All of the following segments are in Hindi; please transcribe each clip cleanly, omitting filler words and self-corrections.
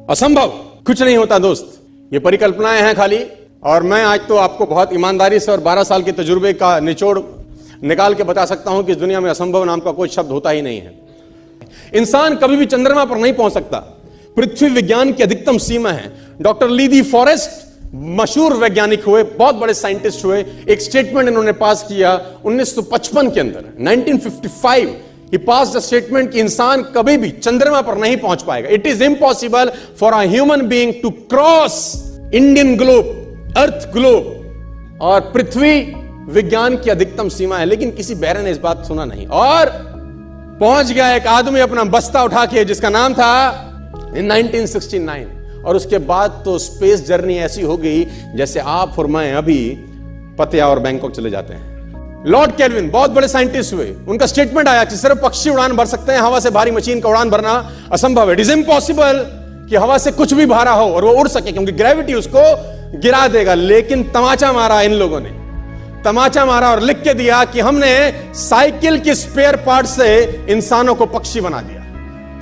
असंभव कुछ नहीं होता दोस्त, ये परिकल्पनाएं हैं खाली। और मैं आज तो आपको बहुत ईमानदारी से और 12 साल के तजुर्बे का निचोड़ निकाल के बता सकता हूं कि इस दुनिया में असंभव नाम का कोई शब्द होता ही नहीं है। इंसान कभी भी चंद्रमा पर नहीं पहुंच सकता, पृथ्वी विज्ञान की अधिकतम सीमा है। डॉक्टर ली दी फॉरेस्ट मशहूर वैज्ञानिक हुए, बहुत बड़े साइंटिस्ट हुए। एक स्टेटमेंट इन्होंने पास किया 1955 के अंदर, 1955 ही पास द स्टेटमेंट कि इंसान कभी भी चंद्रमा पर नहीं पहुंच पाएगा। It is impossible for a human being to cross Indian globe, earth globe. और पृथ्वी विज्ञान की अधिकतम सीमा है, लेकिन किसी बहरे ने इस बात सुना नहीं और पहुंच गया एक आदमी अपना बस्ता उठा के, जिसका नाम था इन 1969। और उसके बाद तो स्पेस जर्नी ऐसी हो गई जैसे आप और मैं अभी पतिया और बैंकॉक चले जाते हैं। लॉर्ड केल्विन बहुत बड़े साइंटिस्ट हुए, उनका स्टेटमेंट आया कि सिर्फ पक्षी उड़ान भर सकते हैं, हवा से भारी मशीन का उड़ान भरना असंभव है। इट इज इम्पॉसिबल कि हवा से कुछ भी भारा हो और वो उड़ सके, क्योंकि ग्रेविटी उसको गिरा देगा। लेकिन तमाचा मारा इन लोगों ने, तमाचा मारा और लिख के दिया कि हमने साइकिल के स्पेयर पार्ट से इंसानों को पक्षी बना दिया।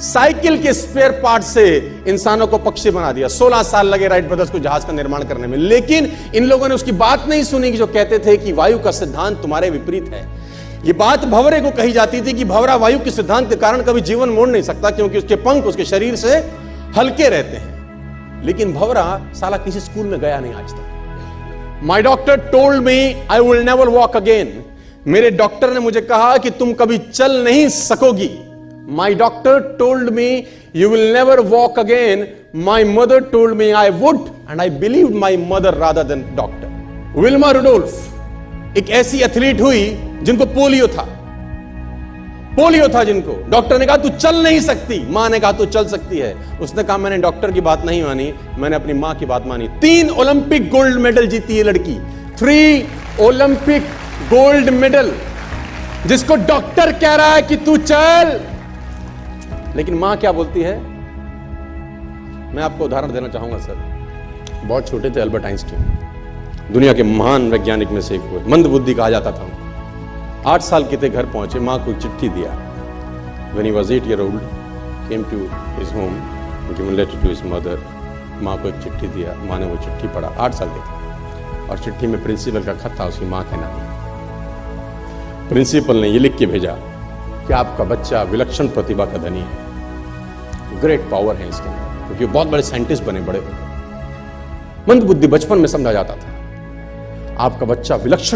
साइकिल के स्पेयर पार्ट से इंसानों को पक्षी बना दिया। 16 साल लगे राइट ब्रदर्स को जहाज का निर्माण करने में, लेकिन इन लोगों ने उसकी बात नहीं सुनी कि जो कहते थे कि वायु का सिद्धांत तुम्हारे विपरीत है। यह बात भंवरे को कही जाती थी कि भंवरा वायु के सिद्धांत के कारण कभी जीवन मोड़ नहीं सकता, क्योंकि उसके पंख उसके शरीर से हल्के रहते हैं। लेकिन भंवरा साला किसी स्कूल में गया नहीं आज तक। माई doctor told me I will never walk again. मेरे डॉक्टर ने मुझे कहा कि तुम कभी चल नहीं सकोगी। My doctor told me you will never walk again. My mother told me I would, and I believed my mother rather than doctor. Wilma Rudolph एक ऐसी एथलीट हुई जिनको पोलियो था जिनको डॉक्टर ने कहा तू चल नहीं सकती, मां ने कहा तू चल सकती है। उसने कहा मैंने डॉक्टर की बात नहीं मानी, मैंने अपनी मां की बात मानी। 3 ओलंपिक गोल्ड मेडल जीती है लड़की, 3 ओलंपिक गोल्ड मेडल, जिसको डॉक्टर कह रहा है कि तू चल। लेकिन मां क्या बोलती है? मैं आपको उदाहरण देना चाहूंगा सर। बहुत छोटे थे अल्बर्ट आइंस्टीन, दुनिया के महान वैज्ञानिक में से एक हुए, मंदबुद्धि कहा जाता था। 8 साल के थे, घर पहुंचे, मां को चिट्ठी दिया। When he was 8 years old, came to his home, given letter to his mother. मां को एक चिट्ठी दिया, मां ने वो चिट्ठी पढ़ा। 8 साल के थे और चिट्ठी में प्रिंसिपल का खत था उसकी मां के नाम। प्रिंसिपल ने ये लिख के भेजा कि आपका बच्चा विलक्षण प्रतिभा का धनी है, ग्रेट पावर है इसके अंदर, क्योंकि बहुत बड़े साइंटिस्ट बने, बड़े हो गए। मंदबुद्धि बचपन में समझा जाता था, आपका बच्चा विलक्षण